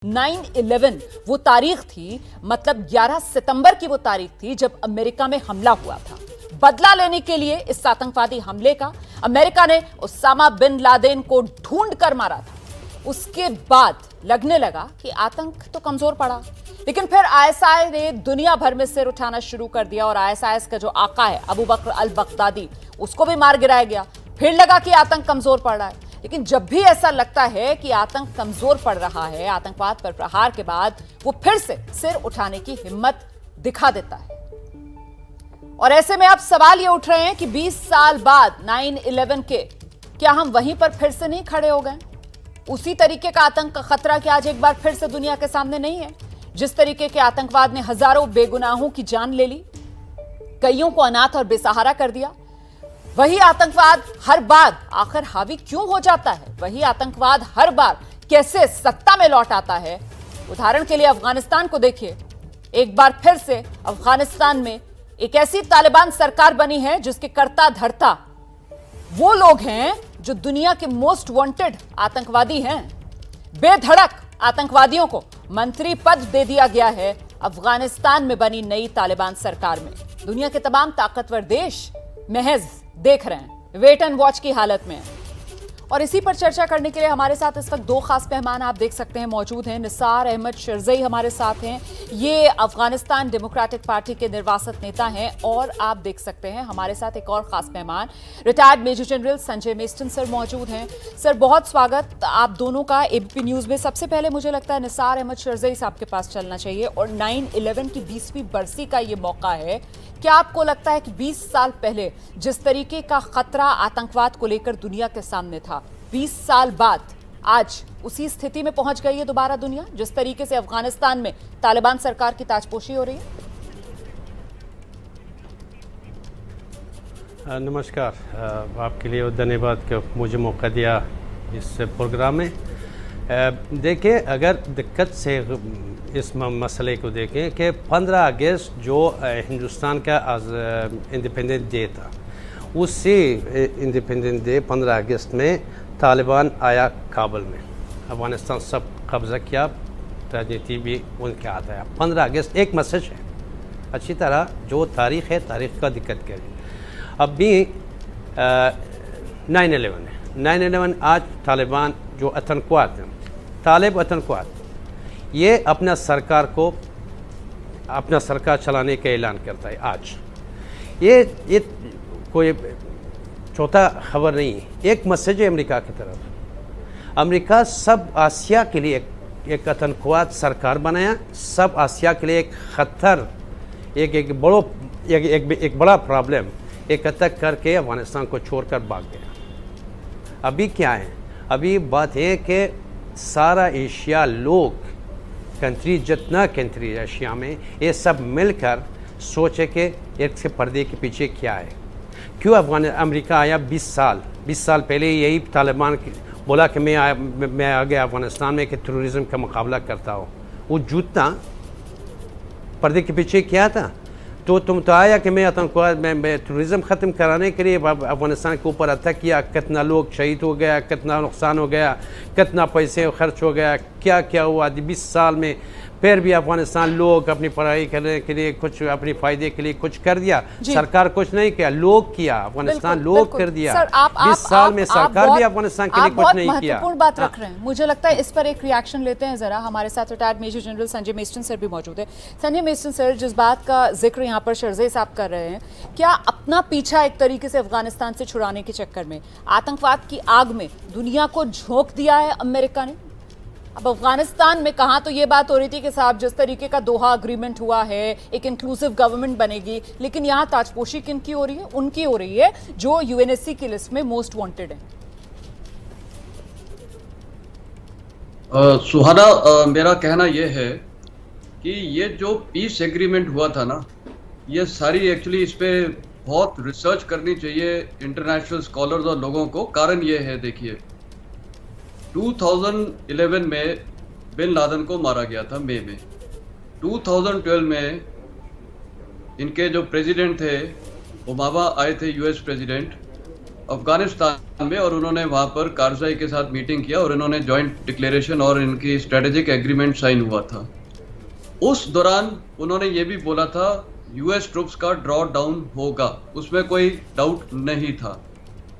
9/11 वो तारीख थी, मतलब 11 सितंबर की वो तारीख थी जब अमेरिका में हमला हुआ था। बदला लेने के लिए इस आतंकवादी हमले का अमेरिका ने उसामा बिन लादेन को ढूंढ कर मारा था। उसके बाद लगने लगा कि आतंक तो कमजोर पड़ा, लेकिन फिर आईएसआई ने दुनिया भर में सिर उठाना शुरू कर दिया और आईएसआई का जो आका है अबू बकर अल बगदादी, उसको भी मार गिराया गया। फिर लगा कि आतंक कमजोर पड़ रहा है, लेकिन जब भी ऐसा लगता है कि आतंक कमजोर पड़ रहा है, आतंकवाद पर प्रहार के बाद वो फिर से सिर उठाने की हिम्मत दिखा देता है। और ऐसे में अब सवाल ये उठ रहे हैं कि 20 साल बाद 9/11 के क्या हम वहीं पर फिर से नहीं खड़े हो गए? उसी तरीके का आतंक का खतरा क्या आज एक बार फिर से दुनिया के सामने नहीं है? जिस तरीके के आतंकवाद ने हजारों बेगुनाहों की जान ले ली, कईयों को अनाथ और बेसहारा कर दिया, वही आतंकवाद हर बार आखिर हावी क्यों हो जाता है? वही आतंकवाद हर बार कैसे सत्ता में लौट आता है? उदाहरण के लिए अफगानिस्तान को देखिए। एक बार फिर से अफगानिस्तान में एक ऐसी तालिबान सरकार बनी है जिसके कर्ता धर्ता वो लोग हैं जो दुनिया के मोस्ट वांटेड आतंकवादी हैं। बेधड़क आतंकवादियों को मंत्री पद दे दिया गया है अफगानिस्तान में बनी नई तालिबान सरकार में। दुनिया के तमाम ताकतवर देश महज देख रहे हैं, वेट एंड वॉच की हालत में है। और इसी पर चर्चा करने के लिए हमारे साथ इस वक्त दो खास मेहमान आप देख सकते हैं मौजूद हैं। निसार अहमद शिरजई हमारे साथ हैं, ये अफगानिस्तान डेमोक्रेटिक पार्टी के निर्वासित नेता हैं। और आप देख सकते हैं हमारे साथ एक और खास मेहमान retired major general Sanjay Meston sir मौजूद हैं। सर, बहुत स्वागत आप दोनों का एबीपी न्यूज में। सबसे पहले मुझे लगता है निसार अहमद शिरजई साहब के पास चलना चाहिए। और 9/11 की 20वीं बरसी का ये मौका है, क्या आपको लगता है कि 20 साल पहले जिस तरीके का खतरा आतंकवाद को लेकर दुनिया के सामने था, 20 साल बाद आज उसी स्थिति में पहुंच गई है दोबारा दुनिया, जिस तरीके से अफगानिस्तान में तालिबान सरकार की ताजपोशी हो रही है? नमस्कार, आपके लिए धन्यवाद कि मुझे मौका दिया इस प्रोग्राम में। देखिए, अगर दिक्कत से इस मसले को देखें कि 15 अगस्त जो हिंदुस्तान का इंडिपेंडेंस डे था, उसी इंडिपेंडेंस डे 15 अगस्त में तालिबान आया काबुल में, अफगानिस्तान सब कब्जा किया, राजनीति भी उनके हाथ आया। 15 अगस्त एक मैसेज है, अच्छी तरह जो तारीख़ है तारीख़ का दिक्कत करें। अब भी 9/11 है। 9/11 आज तालिबान जो आतंकवाद है, आतंकवाद, ये अपना सरकार चलाने का ऐलान करता है आज। ये कोई छोटा खबर नहीं है, एक मैसेज है अमेरिका की तरफ। अमेरिका सब आसिया के लिए एक आतंकवाद सरकार बनाया, सब आसिया के लिए एक खतर, एक बड़ा प्रॉब्लम इकट्ठा करके अफगानिस्तान को छोड़कर भाग गया। अभी क्या है? अभी बात है कि सारा एशिया लोग कंट्री, जितना कंट्री एशिया में, ये सब मिलकर सोचे कि इसके पर्दे के पीछे क्या है, क्यों अमेरिका आया। 20 साल पहले यही तालिबान बोला कि मैं आ गया अफगानिस्तान में कि टेररिज्म का मुकाबला करता हूँ। वो जूता पर्दे के पीछे क्या था? तो तुम तो आया कि मैं आतंकवाद में टेररिज्म ख़त्म कराने के लिए अफगानिस्तान के ऊपर अटैक किया। कितना लोग शहीद हो गया, कितना नुकसान हो गया, कितना पैसे खर्च हो गया, क्या क्या हुआ 20 साल में। फिर भी अफगानिस्तान लोग अपनी पढ़ाई करने के लिए कुछ, अपने फायदे के लिए कुछ कर दिया, सरकार कुछ नहीं किया, लोग किया, अफगानिस्तान लोग कर दिया। 20 साल में सरकार भी अफगानिस्तान के लिए कुछ नहीं किया। महत्वपूर्ण बात रख रहे हैं, मुझे लगता है इस पर एक रिएक्शन लेते हैं जरा। हमारे साथ retired major general Sanjay Meston sir भी मौजूद है। संजय मेस्टन सर, जिस बात का जिक्र यहाँ पर शिरजई साहब कर रहे हैं, क्या अपना पीछा एक तरीके से अफगानिस्तान से छुड़ाने के चक्कर में आतंकवाद की आग में दुनिया को झोंक दिया है अमेरिका ने? अब अफगानिस्तान में कहाँ तो ये बात हो रही थी कि साहब जिस तरीके का दोहा अग्रीमेंट हुआ है, एक इंक्लूसिव गवर्नमेंट बनेगी, लेकिन यहाँ ताजपोशी किनकी हो रही है? उनकी हो रही है जो यूएनएससी की लिस्ट में मोस्ट वांटेड है। सुहाना, मेरा कहना यह है कि ये जो पीस एग्रीमेंट हुआ था ना, ये सारी एक्चुअली इस पे बहुत रिसर्च करनी चाहिए इंटरनेशनल स्कॉलर्स और लोगों को। कारण ये है, देखिए 2011 में बिन लादेन को मारा गया था मई में। 2012 में इनके जो प्रेसिडेंट थे ओबामा आए थे, यूएस प्रेसिडेंट, अफगानिस्तान में और उन्होंने वहाँ पर कारजाई के साथ मीटिंग किया और इन्होंने जॉइंट डिक्लेरेशन और इनकी स्ट्रेटेजिक एग्रीमेंट साइन हुआ था। उस दौरान उन्होंने ये भी बोला था यूएस ट्रुप्स का ड्रॉ डाउन होगा, उसमें कोई डाउट नहीं था।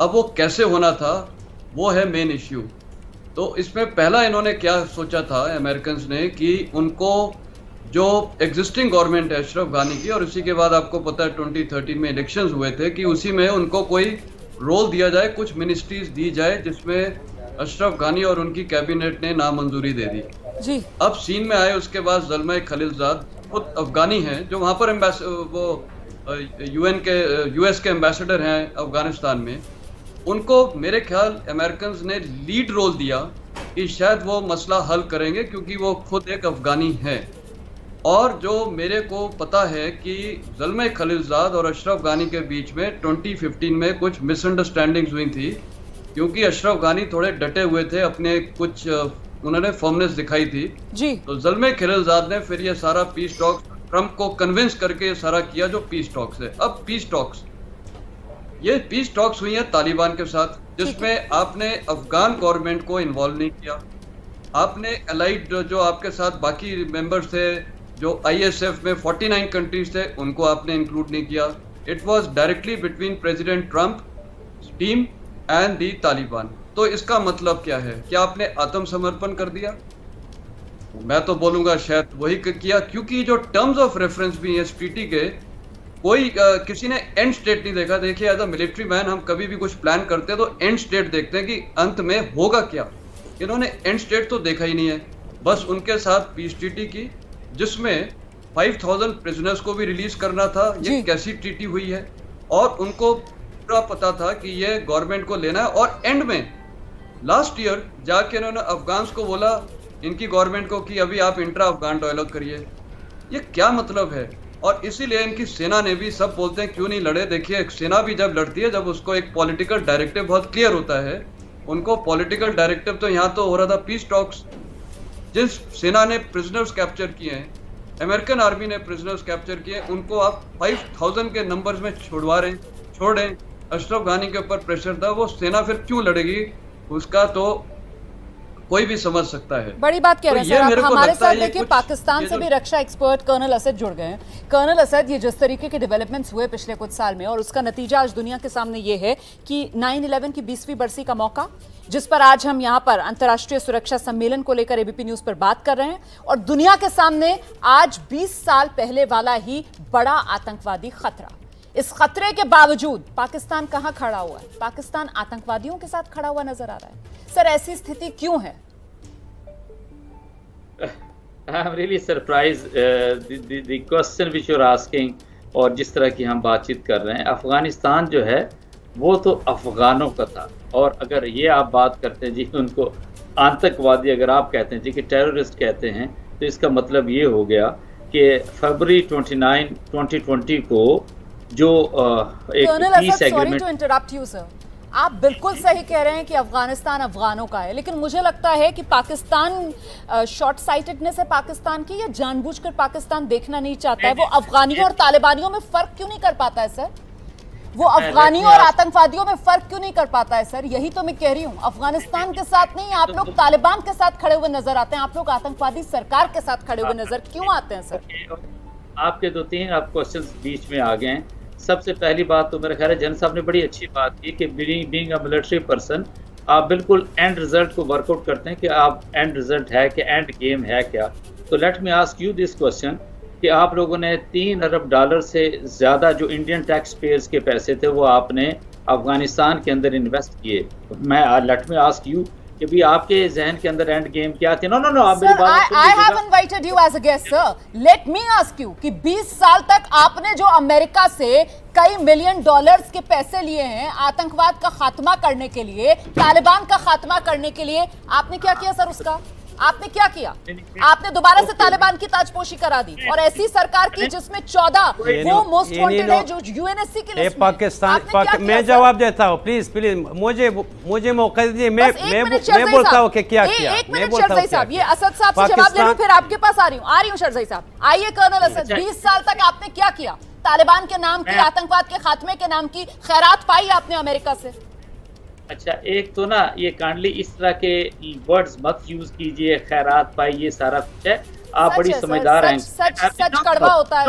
अब वो कैसे होना था वो है मेन इश्यू। तो इसमें पहला इन्होंने क्या सोचा था अमेरिकन ने कि उनको जो एग्जिस्टिंग गवर्नमेंट है अशरफ गानी की, और उसी के बाद आपको पता है 2013 में इलेक्शंस हुए थे, कि उसी में उनको कोई रोल दिया जाए, कुछ मिनिस्ट्रीज दी जाए जिसमें अशरफ गानी और उनकी कैबिनेट ने नामंजूरी दे दी जी। अब सीन में आए उसके बाद ज़ल्मा खलीलजाद खुद अफगानी हैं जो वहाँ पर वो यूएस के एम्बेसडर हैं अफगानिस्तान में। उनको मेरे ख्याल अमेरिकन ने लीड रोल दिया कि शायद वो मसला हल करेंगे क्योंकि वो खुद एक अफगानी है। और जो मेरे को पता है कि ज़ल्मा खलीलजाद और अशरफ गानी के बीच में 2015 में कुछ मिसअंडरस्टैंडिंग्स हुई थी, क्योंकि अशरफ गानी थोड़े डटे हुए थे, अपने कुछ उन्होंने फर्मनेस दिखाई थी जी। तो ज़ल्मा खलीलजाद ने फिर ये सारा पीस टॉक्स ट्रंप को कन्विंस करके ये सारा किया जो पीस टॉक्स है। अब पीस टॉक्स हुई है तालिबान के साथ, जिसमें आपने अफगान गवर्नमेंट को इन्वॉल्व नहीं किया, आपने अलाइड जो आपके साथ बाकी मेंबर्स थे जो ISF में 49 कंट्रीज थे उनको आपने इंक्लूड नहीं किया। It was directly between president Trump team and the Taliban. तो इसका मतलब क्या है? क्या आपने आत्मसमर्पण कर दिया? मैं तो बोलूंगा शायद वही किया, क्योंकि जो टर्म्स ऑफ रेफरेंस भी है ट्रीटी के, कोई किसी ने एंड स्टेट नहीं देखा। देखिए एज अ मिलिट्री मैन हम कभी भी कुछ प्लान करते हैं तो एंड स्टेट देखते हैं कि अंत में होगा क्या। इन्होंने एंड स्टेट तो देखा ही नहीं है, बस उनके साथ पीस ट्रीटी की जिसमें 5000 प्रिजनर्स को भी रिलीज करना था। ये कैसी ट्रीटी हुई है? और उनको पूरा पता था कि ये गवर्नमेंट को लेना है, और एंड में लास्ट ईयर जाके इन्होंने अफगान्स को बोला इनकी गवर्नमेंट को कि अभी आप इंट्रा अफगान डायलॉग करिए। ये क्या मतलब है? और इसीलिए इनकी सेना ने भी, सब बोलते हैं क्यों नहीं लड़े, देखिए सेना भी जब लड़ती है जब उसको एक पॉलिटिकल डायरेक्टिव बहुत क्लियर होता है। उनको पॉलिटिकल डायरेक्टिव तो यहाँ तो हो रहा था पीस टॉक्स। जिस सेना ने प्रिजनर्स कैप्चर किए हैं, अमेरिकन आर्मी ने प्रिजनर्स कैप्चर किए, उनको आप 5000 के नंबर्स में छोड़ें। अशरफ गानी के ऊपर प्रेशर था, वो सेना फिर क्यों लड़ेगी उसका तो कोई भी समझ सकता है। बड़ी बात कह रहे हैं सर आप। हमारे साथ देखिए पाकिस्तान से भी रक्षा एक्सपर्ट कर्नल असद जुड़ गए हैं। कर्नल असद, ये जिस तरीके के डेवलपमेंट्स हुए पिछले कुछ साल में और उसका नतीजा आज दुनिया के सामने ये है कि 9/11 की 20वीं बरसी का मौका, जिस पर आज हम यहाँ पर अंतर्राष्ट्रीय सुरक्षा सम्मेलन को लेकर एबीपी न्यूज पर बात कर रहे हैं, और दुनिया के सामने आज 20 साल पहले वाला ही बड़ा आतंकवादी खतरा। इस खतरे के बावजूद पाकिस्तान कहां खड़ा हुआ है? पाकिस्तान आतंकवादियों के साथ खड़ा हुआ नजर आ रहा है। सर ऐसी स्थिति क्यों है? I am really surprised the question which you are asking, और जिस तरह की हम बातचीत कर रहे हैं। अफगानिस्तान जो है वो तो अफगानों का था, और अगर ये आप बात करते हैं जी उनको आतंकवादी अगर आप कहते हैं जी कि टेररिस्ट कहते हैं, तो इसका मतलब ये हो गया कि फरवरी 29, 2020 को जो एक peace agreement. To interrupt you sir, आप बिल्कुल सही कह रहे हैं कि अफगानिस्तान अफगानों का है, लेकिन मुझे लगता है कि पाकिस्तान शॉर्ट साइटेडनेस है पाकिस्तान की, या जानबूझकर पाकिस्तान देखना नहीं चाहता है? वो अफगानियों और तालिबानियों में फर्क क्यों नहीं कर पाता है सर? वो अफगानियों और आतंकवादियों में फर्क क्यों नहीं कर पाता है सर? यही तो मैं कह रही हूँ। अफगानिस्तान के साथ नहीं, आप लोग तालिबान के साथ खड़े हुए नजर आते हैं, आप लोग आतंकवादी सरकार के साथ खड़े हुए नजर क्यों आते हैं सर? आपके 2-3 आप क्वेश्चंस बीच में आ गए हैं। सबसे पहली बात तो मेरे ख्याल है जन साहब ने बड़ी अच्छी बात की कि बीइंग अ मिलिट्री पर्सन आप बिल्कुल एंड रिजल्ट को वर्कआउट करते हैं कि आप एंड रिजल्ट है कि एंड गेम है क्या। तो let me ask you this question कि आप लोगों ने $3 अरब से ज़्यादा जो इंडियन टैक्स पेयर्स के पैसे थे वो आपने अफगानिस्तान के अंदर इन्वेस्ट किए। मैं लेट मी आस्क यू कि भी आपके जहन के अंदर एंड गेम क्या थे? नो आप मेरी बात सुनिए। I have invited you as a guest, sir. Let me ask you कि 20 साल तक आपने जो अमेरिका से कई $मिलियन के पैसे लिए हैं आतंकवाद का खात्मा करने के लिए, तालिबान का खात्मा करने के लिए, आपने क्या किया सर? उसका आपने क्या किया? आपने दोबारा से तालिबान की ताजपोशी करा दी, और ऐसी सरकार की जिसमें 14 वो मोस्ट वांटेड है जो यूएनएससी के लिए पाकिस्तान। मैं जवाब देता हूँ, प्लीज मुझे मौका दीजिए। मैं बोलता हूँ कि क्या किया। एक मिनट शरजई साहब, ये असद साहब से जवाब ले लूं, फिर आपके पास आ रही हूँ शरजई साहब। आइए कर्नल असद, 20 साल तक आपने क्या किया? तालिबान के नाम की, आतंकवाद के खात्मे के नाम की खैरात पाई आपने अमेरिका से? अच्छा, एक तो ना ये काइंडली इस तरह के वर्ड्स मत यूज कीजिए, खैरात पाई, ये सारा कुछ है। आप सच बड़ी है सर, समझदार हैं। सच कड़वा होता है।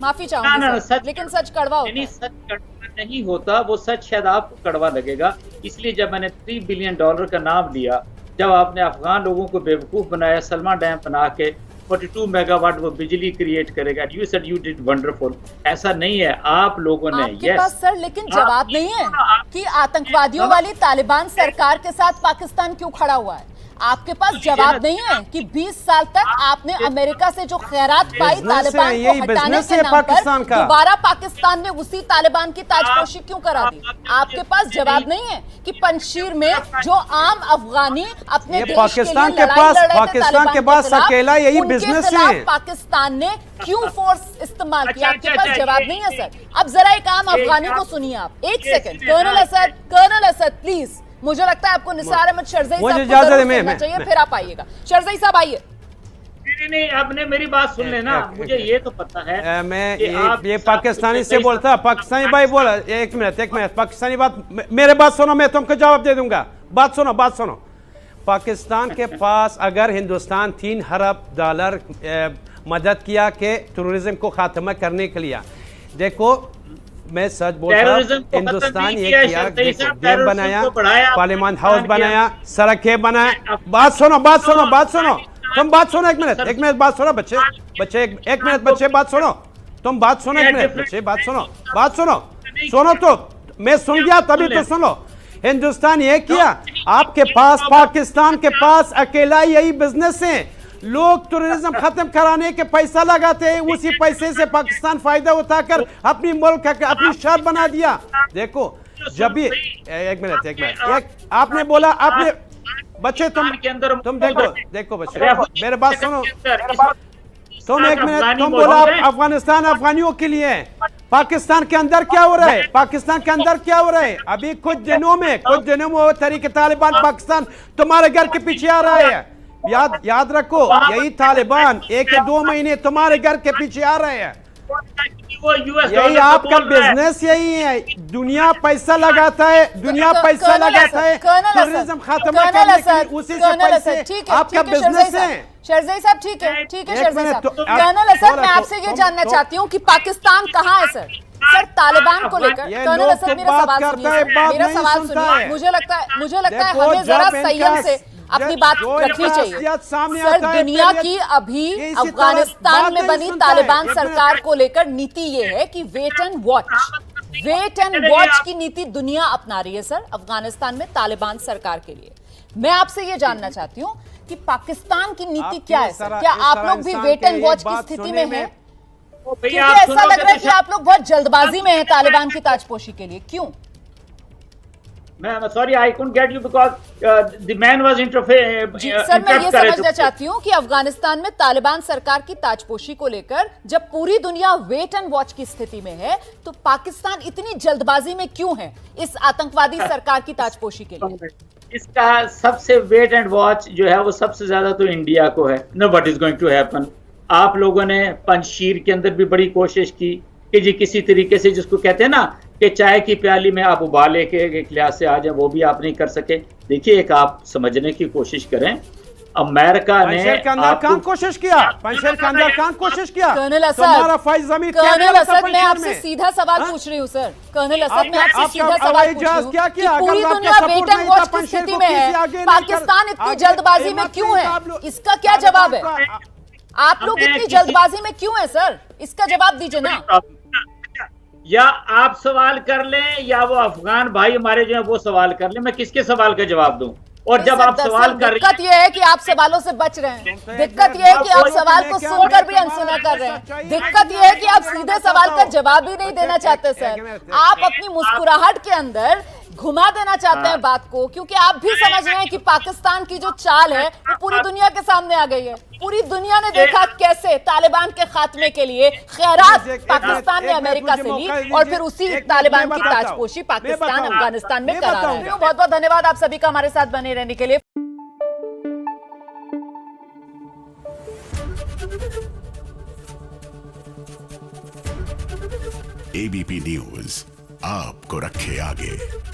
माफी ना चाहूंगी सच, लेकिन सच कड़वा होता नहीं, है। सच कड़वा नहीं होता, वो सच शायद आपको कड़वा लगेगा। इसलिए जब मैंने $3 बिलियन का नाम लिया, जब आपने अफगान लोगों को बेवकूफ बनाया, सलमा डैम बना के 42 मेगावाट वो बिजली क्रिएट करेगा, you said you did wonderful. ऐसा नहीं है, आप लोगों ने आपके पास सर लेकिन जवाब नहीं है कि आतंकवादियों वाली तालिबान सरकार के साथ पाकिस्तान क्यों खड़ा हुआ है। आपके पास जवाब नहीं है कि 20 साल तक आपने अमेरिका से जो खैरात पाई तालिबान को हटाने के नाम पर दोबारा पाकिस्तान ने उसी तालिबान की ताजपोशी क्यों करा दी। आपके पास जवाब नहीं है कि पंजशीर में जो आम अफगानी अपने देश पाकिस्तान के लिए पाकिस्तान के पास अकेला यही बिजनेस है। पाकिस्तान ने क्यों फोर्स इस्तेमाल किया, आपके पास जवाब नहीं है सर। अब जरा एक आम अफगानी को सुनिए आप। एक सेकंड, कर्नल असद प्लीज, मुझे लगता है आपको निसार अहमद शरज़ई साहब को जरूर चाहिए, फिर आप आइएगा। शरज़ई साहब आइए। नहीं, आपने मेरी बात सुन लेना, मुझे ये तो पता है मैं ये पाकिस्तानी से बोलता, पाकिस्तानी भाई बोला, एक मिनट पाकिस्तानी बात, मेरे बात सुनो, मैं तुमको जवाब दे दूंगा। बात सुनो। पाकिस्तान के पास अगर हिंदुस्तान $3 अरब मदद किया कि टेररिज्म को खात्मा करने के लिए, देखो मैं सच बोल रहा हूँ, हिंदुस्तान ये किया, डैम बनाया, पार्लियामेंट हाउस बनाया, सड़कें बनाया। बात सुनो, तुम बात सुनो, एक मिनट बात सुनो बच्चे, एक मिनट बच्चे बात सुनो, तुम बात सुनो, एक मिनट बच्चे बात सुनो तो मैं सुन गया, तभी तो सुनो। हिंदुस्तान ये किया, आपके पास, पाकिस्तान के पास अकेला यही बिजनेस है। लोग टूरिज्म खत्म कराने के पैसा लगाते हैं, उसी पैसे से पाकिस्तान फायदा उठाकर अपनी मुल्क अपनी शर्त बना दिया। देखो जब भी एक मिनट आपने बोला, आपने बच्चे तुम देखो बच्चे मेरे बात सुनो, तुम एक मिनट, तुम बोला अफगानिस्तान अफगानियों के लिए है। पाकिस्तान के अंदर क्या हो रहा है? अभी कुछ दिनों में वो तहरीक तालिबान पाकिस्तान तुम्हारे घर के पीछे आ रहा है। याद रखो, यही तालिबान 1 या 2 महीने तुम्हारे घर के पीछे आ रहे हैं। यही आपका बिजनेस यही है। दुनिया पैसा लगाता है, टूरिज्म खत्म करने के लिए, उसी से पैसे आपका बिजनेस है। शरज़ई साहब ठीक है शरज़ई साहब। कर्नल असद, मैं आपसे ये जानना चाहती हूँ कि पाकिस्तान कहाँ है सर तालिबान को लेकर। कर्नल असद मेरा सवाल सुनिए, मुझे लगता है हमें जरा संयम से अपनी बात रखनी चाहिए। सर दुनिया की अभी अफगानिस्तान में बनी तालिबान सरकार को लेकर नीति ये है कि वेट एंड वॉच की नीति दुनिया अपना रही है सर अफगानिस्तान में तालिबान सरकार के लिए। मैं आपसे ये जानना चाहती हूँ कि पाकिस्तान की नीति क्या है सर? क्या आप लोग भी वेट एंड वॉच की स्थिति में हैं? क्योंकि ऐसा लग रहा है कि आप लोग बहुत जल्दबाजी में हैं तालिबान की ताजपोशी के लिए। क्यों? Sorry, I couldn't get you because the man was interfering. Sir मैं ये समझना चाहती हूँ कि अफगानिस्तान में तालिबान सरकार की ताजपोशी को लेकर जब पूरी दुनिया वेट एंड वॉच की स्थिति में है, तो पाकिस्तान इतनी जल्दबाजी में क्यों है इस आतंकवादी सरकार की ताजपोशी के लिए? इसका सबसे वेट एंड वॉच जो है वो सबसे ज्यादा तो इंडिया को है। Know what is going to happen. आप लोगों ने पंजशीर के अंदर भी बड़ी कोशिश की कि जी किसी तरीके से, जिसको कहते हैं ना कि चाय की प्याली में आप उबाले के एक गिलास से आ जाए, वो भी आप नहीं कर सके। देखिए, एक आप समझने की कोशिश करें, अमेरिका ने कोशिश किया, कर्नल असद मैं आपसे सीधा सवाल पूछ रही हूँ सर। कर्नल असद मैं आपसे सीधा सवाल पूछ रही हूँ कि पूरी दुनिया वेट एंड वॉच की स्थिति में है, पाकिस्तान इतनी जल्दबाजी में क्यों है? इसका क्या जवाब है? आप लोग इतनी जल्दबाजी में क्यों है सर? इसका जवाब दीजिए ना। या आप सवाल कर लें या वो अफगान भाई हमारे जो है वो सवाल कर लें। मैं किसके सवाल का जवाब दूं? और जब आप सवाल कर रहे हैं, दिक्कत यह है कि आप सवालों से बच रहे हैं। दिक्कत यह है कि आप सवाल को सुनकर भी अनसुना कर रहे हैं। दिक्कत यह है कि आप सीधे सवाल का जवाब ही नहीं देना चाहते सर। आप अपनी मुस्कुराहट के अंदर घुमा देना चाहते हैं बात को, क्योंकि आप भी समझ रहे हैं कि पाकिस्तान की जो चाल है वो पूरी दुनिया के सामने आ गई है। पूरी दुनिया ने देखा कैसे तालिबान के खात्मे के लिए खैरात पाकिस्तान ने अमेरिका से ली और फिर उसी तालिबान की ताजपोशी पाकिस्तान अफगानिस्तान में करा रहा है। बहुत बहुत धन्यवाद आप सभी का हमारे साथ बने रहने के लिए। एबीपी न्यूज आपको रखे आगे।